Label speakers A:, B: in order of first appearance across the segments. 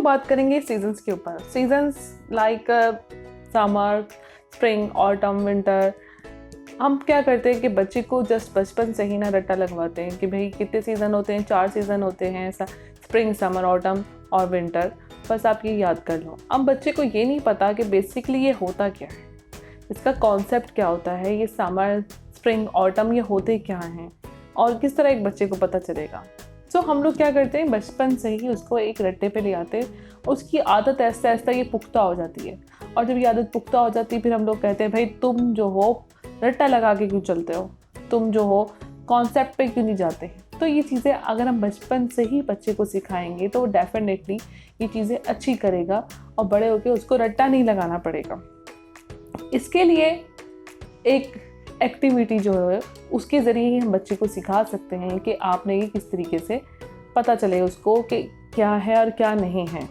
A: बात करेंगे सीजन्स के ऊपर। Seasons like summer, spring, autumn, winter. हम क्या करते हैं कि बच्चे को जस्ट बचपन से ही ना रट्टा लगवाते हैं कि भाई कितने सीज़न होते हैं, 4 सीज़न होते हैं, ऐसा स्प्रिंग, समर, ऑटम और विंटर, बस आप ये याद कर लो। अब बच्चे को ये नहीं पता कि बेसिकली ये होता क्या है, इसका कॉन्सेप्ट क्या होता है, ये समर, स्प्रिंग, ऑटम ये होते क्या हैं और किस तरह एक बच्चे को पता चलेगा। सो हम लोग क्या करते हैं, बचपन से ही उसको एक रट्टे पे ले आते हैं, उसकी आदत ऐसा ऐसा ये पुख्ता हो जाती है। और जब ये आदत पुख्ता हो जाती है फिर हम लोग कहते हैं भाई तुम जो हो रट्टा लगा के क्यों चलते हो, तुम जो हो कॉन्सेप्ट पे क्यों नहीं जाते। तो ये चीज़ें अगर हम बचपन से ही बच्चे को सिखाएंगे तो डेफिनेटली ये चीज़ें अच्छी करेगा और बड़े होकर उसको रट्टा नहीं लगाना पड़ेगा। इसके लिए एक एक्टिविटी जो है उसके ज़रिए ही हम बच्चे को सिखा सकते हैं कि आपने ये किस तरीके से पता चले उसको कि क्या है और क्या नहीं है।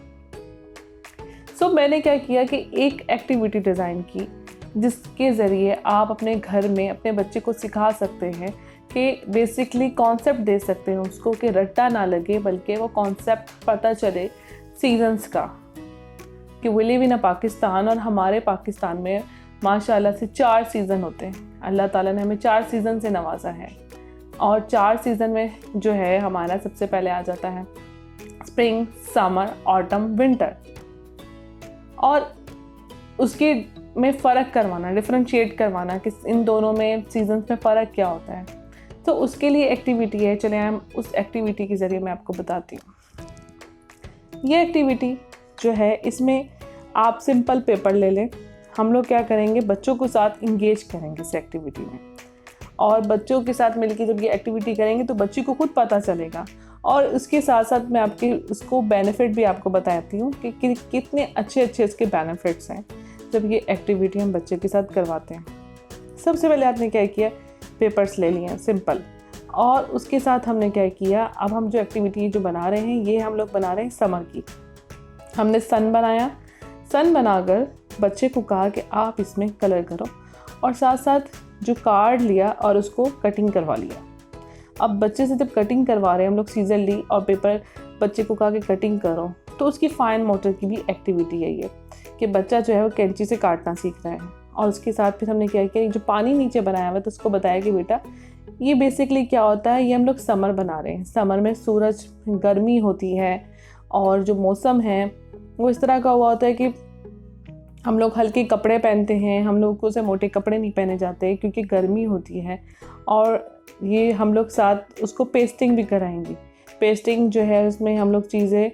A: सो मैंने क्या किया कि एक एक्टिविटी डिज़ाइन की जिसके ज़रिए आप अपने घर में अपने बच्चे को सिखा सकते हैं कि बेसिकली कॉन्सेप्ट दे सकते हैं उसको कि रट्टा ना लगे, बल्कि वो कॉन्सेप्ट पता चले सीजन्स का कि वी लिव इन अ पाकिस्तान और हमारे पाकिस्तान में माशाल्लाह से 4 सीज़न होते हैं। अल्लाह ताला ने हमें 4 सीज़न से नवाजा है और 4 सीज़न में जो है हमारा सबसे पहले आ जाता है स्प्रिंग, समर, ऑटम, विंटर। और उसके में फ़र्क करवाना, डिफ्रेंशिएट करवाना कि इन दोनों में सीजन्स में फ़र्क क्या होता है। तो उसके लिए एक्टिविटी है, चले हम उस एक्टिविटी के ज़रिए मैं आपको बताती हूँ। ये एक्टिविटी जो है इसमें आप सिंपल पेपर ले लें। हम लोग क्या करेंगे, बच्चों को साथ इंगेज करेंगे इस एक्टिविटी में और बच्चों के साथ मिलकर जब ये एक्टिविटी करेंगे तो बच्चे को खुद पता चलेगा। और उसके साथ साथ मैं आपके उसको बेनिफिट भी आपको बताती हूँ कि कितने अच्छे अच्छे इसके बेनिफिट्स हैं जब ये एक्टिविटी हम बच्चे के साथ करवाते हैं। सबसे पहले आपने क्या किया, पेपर्स ले लिए सिंपल, और उसके साथ हमने क्या किया, अब हम जो एक्टिविटी जो बना रहे हैं ये हम लोग बना रहे हैं समर की। हमने सन बनाया, सन बनाकर बच्चे को कहा कि आप इसमें कलर करो और साथ साथ जो कार्ड लिया और उसको कटिंग करवा लिया। अब बच्चे से जब कटिंग करवा रहे हैं हम लोग, सीजर ली और पेपर बच्चे को कहा कि कटिंग करो, तो उसकी फाइन मोटर की भी एक्टिविटी है ये कि बच्चा जो है वो कैंची से काटना सीख रहा है। और उसके साथ फिर हमने क्या किया, जो पानी नीचे बनाया हुआ है तो उसको बताया कि बेटा ये बेसिकली क्या होता है, ये हम लोग समर बना रहे हैं। समर में सूरज, गर्मी होती है और जो मौसम है वो इस तरह का हुआ होता है कि हम लोग हल्के कपड़े पहनते हैं, हम लोग को से मोटे कपड़े नहीं पहने जाते क्योंकि गर्मी होती है। और ये हम लोग साथ उसको पेस्टिंग भी कराएंगे। पेस्टिंग जो है उसमें हम लोग चीज़ें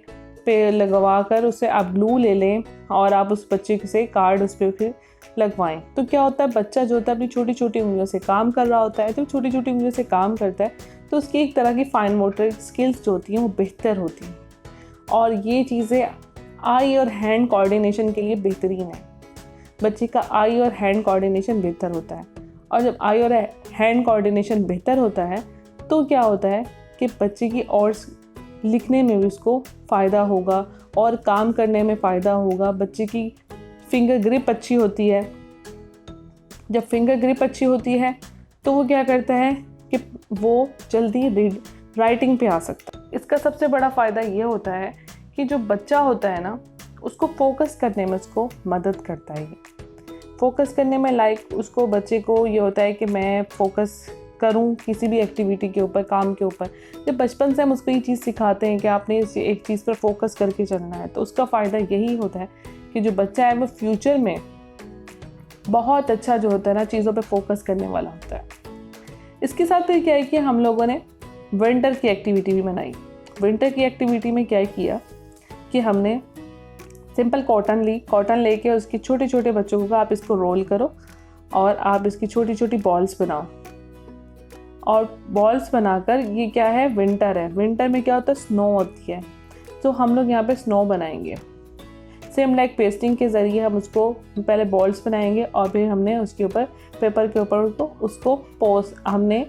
A: पे लगवा कर उससे आप ग्लू ले लें और आप उस बच्चे से कार्ड उस पर फिर लगवाएं। तो क्या होता है, बच्चा जो होता है अपनी छोटी छोटी उंगलियों से काम कर रहा होता है। जब छोटी छोटी उंगलियों से काम करता है तो उसकी एक तरह की फाइन मोटर स्किल्स जो होती हैं वो बेहतर होती हैं और ये चीज़ें आई और हैंड कोऑर्डिनेशन के लिए बेहतरीन है। बच्चे का आई और हैंड कोऑर्डिनेशन बेहतर होता है और जब आई और हैंड कोऑर्डिनेशन बेहतर होता है तो क्या होता है कि बच्चे की और लिखने में भी उसको फ़ायदा होगा और काम करने में फ़ायदा होगा। बच्चे की फिंगर ग्रिप अच्छी होती है। जब फिंगर ग्रिप अच्छी होती है तो वो क्या करता है कि वो जल्दी राइटिंग पे आ सकता है। इसका सबसे बड़ा फ़ायदा ये होता है कि जो बच्चा होता है ना उसको फोकस करने में उसको मदद करता है। फोकस करने में लाइक उसको बच्चे को ये होता है कि मैं फोकस करूं किसी भी एक्टिविटी के ऊपर, काम के ऊपर। जब बचपन से हम उसको ये चीज़ सिखाते हैं कि आपने एक चीज़ पर फोकस करके चलना है तो उसका फ़ायदा यही होता है कि जो बच्चा है वो फ्यूचर में बहुत अच्छा जो होता है ना चीज़ों पर फोकस करने वाला होता है। इसके साथ फिर क्या है कि हम लोगों ने विंटर की एक्टिविटी भी बनाई। विंटर की एक्टिविटी में क्या किया कि हमने सिंपल कॉटन ली, कॉटन लेके उसके छोटे छोटे बच्चों को कहा आप इसको रोल करो और आप इसकी छोटी छोटी बॉल्स बनाओ। और बॉल्स बनाकर, ये क्या है, विंटर है, विंटर में क्या होता है, स्नो होती है, तो हम लोग यहाँ पे स्नो बनाएंगे। सेम लाइक पेस्टिंग के ज़रिए हम उसको पहले बॉल्स बनाएंगे और फिर हमने उसके ऊपर पेपर के ऊपर उसको हमने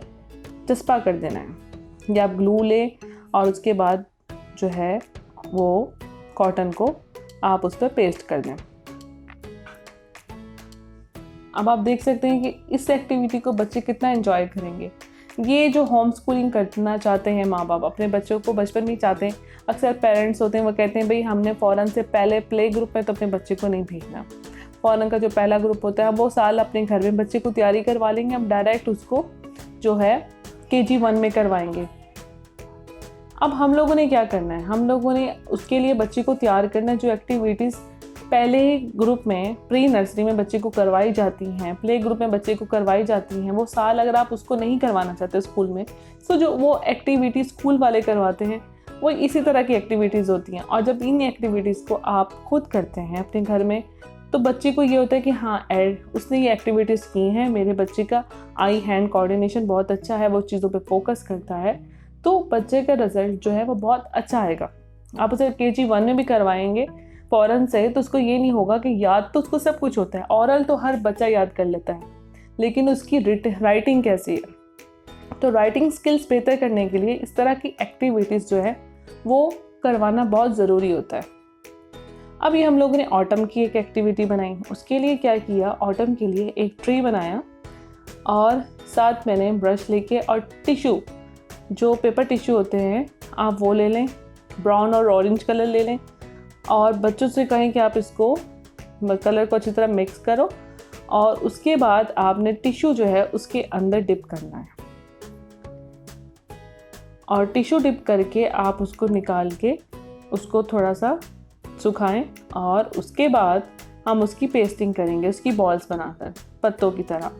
A: चस्पा कर देना है या ग्लू ले और उसके बाद जो है वो कॉटन को आप उस पर पेस्ट कर दें। अब आप देख सकते हैं कि इस एक्टिविटी को बच्चे कितना एंजॉय करेंगे। ये जो होम स्कूलिंग करना चाहते हैं माँ बाप, अपने बच्चों को बचपन में ही चाहते हैं, अक्सर पेरेंट्स होते हैं वो कहते हैं भाई हमने फ़ौरन से पहले प्ले ग्रुप में तो अपने बच्चे को नहीं भेजना। फ़ौरन का जो पहला ग्रुप होता है वो साल अपने घर में बच्चे को तैयारी करवा लेंगे, हम डायरेक्ट उसको जो है KG 1 में करवाएंगे। अब हम लोगों ने क्या करना है, हम लोगों ने उसके लिए बच्चे को तैयार करना है। जो एक्टिविटीज़ पहले ग्रुप में प्री नर्सरी में बच्चे को करवाई जाती हैं, प्ले ग्रुप में बच्चे को करवाई जाती हैं, वो साल अगर आप उसको नहीं करवाना चाहते स्कूल में, तो जो वो एक्टिविटीज़ स्कूल वाले करवाते हैं वो इसी तरह की एक्टिविटीज़ होती हैं। और जब इन एक्टिविटीज़ को आप खुद करते हैं अपने घर में, तो बच्चे को ये होता है कि हाँ उसने ये एक्टिविटीज़ की हैं, मेरे बच्चे का आई हैंड कोऑर्डिनेशन बहुत अच्छा है, वो चीज़ों पे फोकस करता है, तो बच्चे का रिजल्ट जो है वो बहुत अच्छा आएगा। आप उसे KG 1 में भी करवाएंगे फ़ौरन से, तो उसको ये नहीं होगा कि याद तो उसको सब कुछ होता है, ओरल तो हर बच्चा याद कर लेता है, लेकिन उसकी राइटिंग कैसी है। तो राइटिंग स्किल्स बेहतर करने के लिए इस तरह की एक्टिविटीज़ जो है वो करवाना बहुत ज़रूरी होता है। अब ये हम लोगों ने ऑटम की एक एक्टिविटी बनाई। उसके लिए क्या किया, ऑटम के लिए एक ट्री बनाया और साथ मैंने ब्रश लेके और टिश्यू, जो पेपर टिश्यू होते हैं आप वो ले लें, ब्राउन और ऑरेंज कलर ले लें, और बच्चों से कहें कि आप इसको कलर को अच्छी तरह मिक्स करो, और उसके बाद आपने टिश्यू जो है उसके अंदर डिप करना है, और टिश्यू डिप करके आप उसको निकाल के उसको थोड़ा सा सुखाएं, और उसके बाद हम उसकी पेस्टिंग करेंगे, उसकी बॉल्स बनाकर पत्तों की तरह।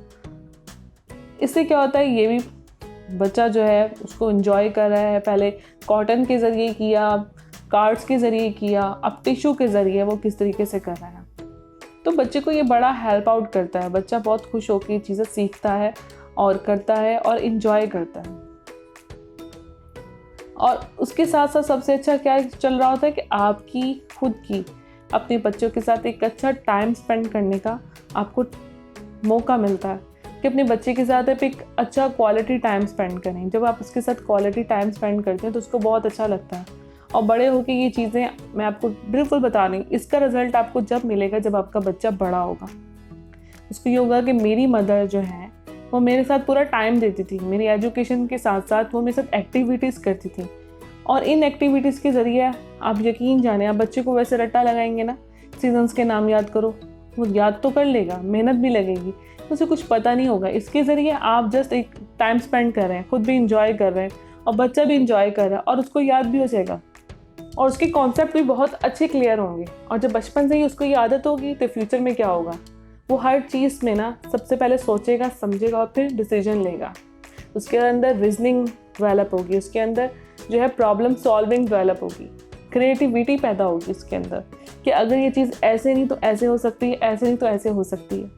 A: इससे क्या होता है, ये भी बच्चा जो है उसको एंजॉय कर रहा है। पहले कॉटन के ज़रिए किया, कार्ड्स के ज़रिए किया, अब टिश्यू के ज़रिए वो किस तरीके से कर रहा है, तो बच्चे को ये बड़ा हेल्प आउट करता है। बच्चा बहुत खुश होकर ये चीज़ें सीखता है और करता है और इन्जॉय करता है। और उसके साथ साथ सबसे अच्छा क्या चल रहा होता है कि आपकी खुद की अपने बच्चों के साथ एक अच्छा टाइम स्पेंड करने का आपको मौका मिलता है कि अपने बच्चे के साथ आप एक अच्छा क्वालिटी टाइम स्पेंड करें। जब आप उसके साथ क्वालिटी टाइम स्पेंड करते हैं तो उसको बहुत अच्छा लगता है। और बड़े होकर ये चीज़ें मैं आपको बिल्कुल बता रही हूँ, इसका रिज़ल्ट आपको जब मिलेगा जब आपका बच्चा बड़ा होगा। उसको ये होगा कि मेरी मदर जो है वो मेरे साथ पूरा टाइम देती थी, मेरी एजुकेशन के साथ साथ वो मेरे साथ एक्टिविटीज़ करती थी, और इन एक्टिविटीज़ के ज़रिए आप यकीन जाने, आप बच्चे को वैसे रट्टा लगाएंगे ना, सीजन्स के नाम याद करो, वो याद तो कर लेगा, मेहनत भी लगेगी, उसे कुछ पता नहीं होगा। इसके ज़रिए आप जस्ट एक टाइम स्पेंड कर रहे हैं, खुद भी इंजॉय कर रहे हैं और बच्चा भी इंजॉय कर रहा है, और उसको याद भी हो जाएगा और उसके कॉन्सेप्ट भी बहुत अच्छे क्लियर होंगे। और जब बचपन से ही उसको ये आदत होगी तो फ्यूचर में क्या होगा, वो हर चीज़ में ना सबसे पहले सोचेगा, समझेगा और फिर डिसीजन लेगा। उसके अंदर रीजनिंग डेवलप होगी, उसके अंदर जो है प्रॉब्लम सॉल्विंग डेवलप होगी, क्रिएटिविटी पैदा होगी उसके अंदर कि अगर ये चीज़ ऐसे नहीं तो ऐसे हो सकती है, ऐसे नहीं तो ऐसे हो सकती है।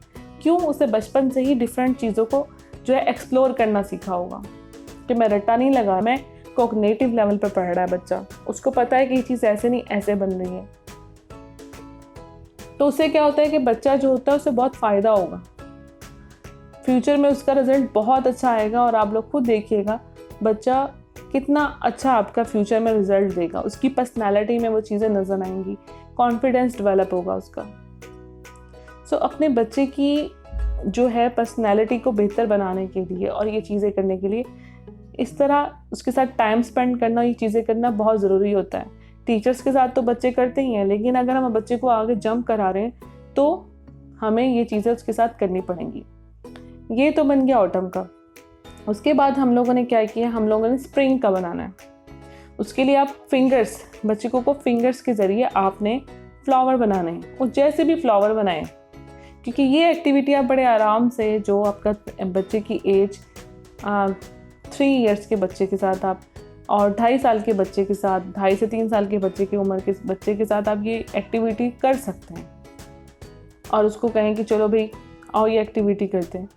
A: क्यों? उसे बचपन से ही डिफरेंट चीज़ों को जो है एक्सप्लोर करना सीखा होगा कि मैं रट्टा नहीं लगा, मैं कॉग्निटिव लेवल पर पढ़ रहा है बच्चा, उसको पता है कि ये चीज़ ऐसे नहीं ऐसे बन रही है। तो उससे क्या होता है कि बच्चा जो होता है उसे बहुत फ़ायदा होगा, फ्यूचर में उसका रिजल्ट बहुत अच्छा आएगा। और आप लोग खुद देखिएगा बच्चा कितना अच्छा आपका फ्यूचर में रिजल्ट देगा, उसकी पर्सनैलिटी में वो चीज़ें नज़र आएंगी, कॉन्फिडेंस डेवलप होगा उसका। सो अपने बच्चे की जो है पर्सनैलिटी को बेहतर बनाने के लिए और ये चीज़ें करने के लिए इस तरह उसके साथ टाइम स्पेंड करना, ये चीज़ें करना बहुत ज़रूरी होता है। टीचर्स के साथ तो बच्चे करते ही हैं, लेकिन अगर हम बच्चे को आगे जंप करा रहे हैं तो हमें ये चीज़ें उसके साथ करनी पड़ेंगी। ये तो बन गया ऑटम का। उसके बाद हम लोगों ने क्या किया, हम लोगों ने स्प्रिंग का बनाना है। उसके लिए आप फिंगर्स, बच्चे को फिंगर्स के ज़रिए आपने फ्लावर बनाने हैं, और जैसे भी फ्लावर बनाएं, क्योंकि ये एक्टिविटी आप बड़े आराम से, जो आपका बच्चे की एज 3 इयर्स के बच्चे के साथ आप और 2.5 साल के बच्चे के साथ, 2.5 से 3 साल के बच्चे की उम्र के बच्चे के साथ आप ये एक्टिविटी कर सकते हैं और उसको कहें कि चलो भाई आओ ये एक्टिविटी करते हैं।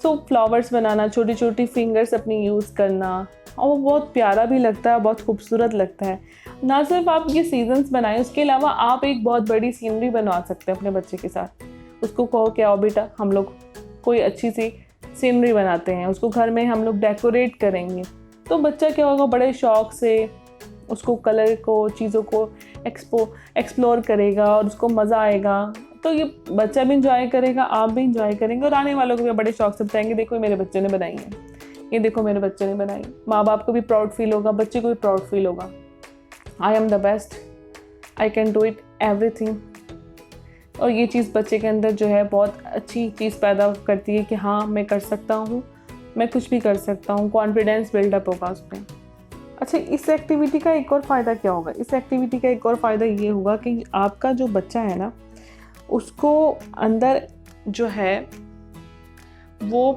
A: सो फ्लावर्स बनाना, छोटी छोटी फिंगर्स अपनी यूज़ करना, और वो बहुत प्यारा भी लगता है, बहुत खूबसूरत लगता है। ना सिर्फ आप ये सीजन्स बनाएं, उसके अलावा आप एक बहुत बड़ी सीनरी बनवा सकते हैं अपने बच्चे के साथ। उसको कहो कि आओ बेटा हम लोग कोई अच्छी सी सीनरी बनाते हैं, उसको घर में हम लोग डेकोरेट करेंगे। तो बच्चा क्या होगा, बड़े शौक़ से उसको कलर को, चीज़ों को एक्सप्लोर करेगा और उसको मज़ा आएगा। तो ये बच्चा भी इंजॉय करेगा, आप भी इंजॉय करेंगे, और आने वालों को भी बड़े शौक़ से बताएंगे देखो मेरे बच्चे ने बनाई है। ये देखो मेरे बच्चे ने बनाई। माँ बाप को भी प्राउड फील होगा, बच्चे को भी प्राउड फील होगा, I am the best, I can do it everything. और ये चीज़ बच्चे के अंदर जो है बहुत अच्छी चीज़ पैदा करती है कि हाँ मैं कर सकता हूँ, मैं कुछ भी कर सकता हूँ, कॉन्फिडेंस बिल्डअप होगा उसमें। अच्छा, इस एक्टिविटी का एक और फ़ायदा क्या होगा? इस एक्टिविटी का एक और फ़ायदा ये होगा कि आपका जो बच्चा है ना, उसको अंदर जो है वो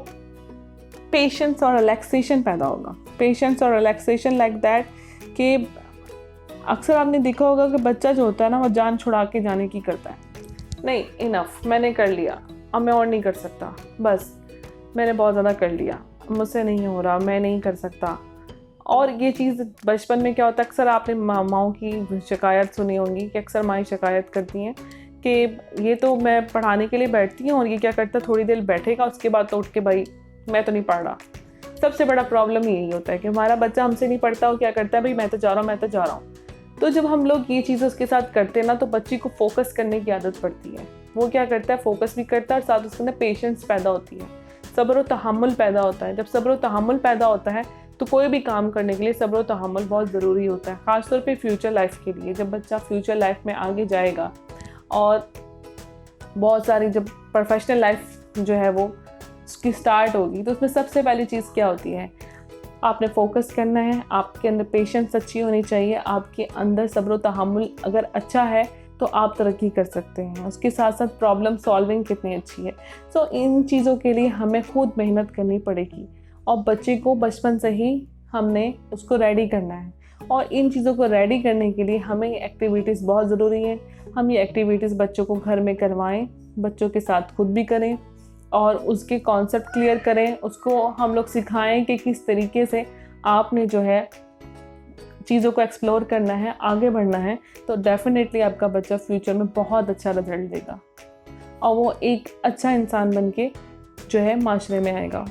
A: पेशेंस और रिलैक्सेशन पैदा होगा। पेशेंस और रिलैक्सेशन लाइक दैट कि अक्सर आपने देखा होगा कि बच्चा जो होता है ना, वो जान छुड़ा के जाने की करता है। नहीं, इनफ, मैंने कर लिया, अब मैं और नहीं कर सकता, बस मैंने बहुत ज़्यादा कर लिया, मुझसे नहीं हो रहा, मैं नहीं कर सकता। और ये चीज़ बचपन में क्या होता है, अक्सर आपने माँओं की शिकायत सुनी होंगी कि अक्सर माएँ शिकायत करती हैं कि ये तो मैं पढ़ाने के लिए बैठती हूँ और ये क्या करता है, थोड़ी देर बैठेगा उसके बाद तो उठ के भाई मैं तो नहीं पढ़ रहा। सबसे बड़ा प्रॉब्लम यही होता है कि हमारा बच्चा हमसे नहीं पढ़ता, वो क्या करता है, भाई मैं तो जा रहा हूँ, मैं तो जा रहा हूँ। तो जब हम लोग ये चीज़ उसके साथ करते हैं ना, तो बच्चे को फोकस करने की आदत पड़ती है। वो क्या करता है, फोकस भी करता है और साथ उसके अंदर पेशेंस पैदा होती है, सब्र और तहम्मुल पैदा होता है। जब सब्र और तहम्मुल पैदा होता है तो कोई भी काम करने के लिए सब्र और तहम्मुल बहुत ज़रूरी होता है, ख़ासतौर पे फ्यूचर लाइफ के लिए। जब बच्चा फ्यूचर लाइफ में आगे जाएगा और बहुत सारी जब प्रोफेशनल लाइफ जो है वो उसकी स्टार्ट होगी, तो उसमें सबसे पहली चीज़ क्या होती है, आपने फोकस करना है, आपके अंदर पेशेंस अच्छी होनी चाहिए, आपके अंदर सब्र और तहम्मुल अगर अच्छा है तो आप तरक्की कर सकते हैं। उसके साथ साथ प्रॉब्लम सॉल्विंग कितनी अच्छी है। सो इन चीज़ों के लिए हमें खुद मेहनत करनी पड़ेगी और बच्चे को बचपन से ही हमने उसको रेडी करना है। और इन चीज़ों को रेडी करने के लिए हमें ये एक्टिविटीज़ बहुत ज़रूरी है। हम ये एक्टिविटीज़ बच्चों को घर में करवाएं, बच्चों के साथ खुद भी करें और उसके कॉन्सेप्ट क्लियर करें। उसको हम लोग सिखाएं कि किस तरीके से आपने जो है चीज़ों को एक्सप्लोर करना है, आगे बढ़ना है, तो डेफिनेटली आपका बच्चा फ्यूचर में बहुत अच्छा रिजल्ट देगा और वो एक अच्छा इंसान बन के जो है माशरे में आएगा।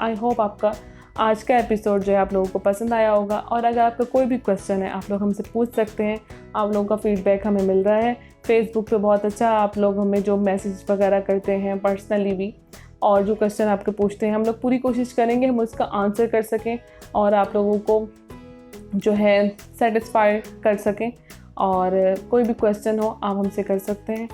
A: आई होप आपका आज का एपिसोड जो है आप लोगों को पसंद आया होगा और अगर आपका कोई भी क्वेश्चन है आप लोग हमसे पूछ सकते हैं। आप लोगों का फीडबैक हमें मिल रहा है फेसबुक पे बहुत अच्छा, आप लोग हमें जो मैसेज वगैरह करते हैं पर्सनली भी, और जो क्वेश्चन आपके पूछते हैं हम लोग पूरी कोशिश करेंगे हम उसका आंसर कर सकें और आप लोगों को जो है सेटिस्फाई कर सकें। और कोई भी क्वेश्चन हो आप हमसे कर सकते हैं।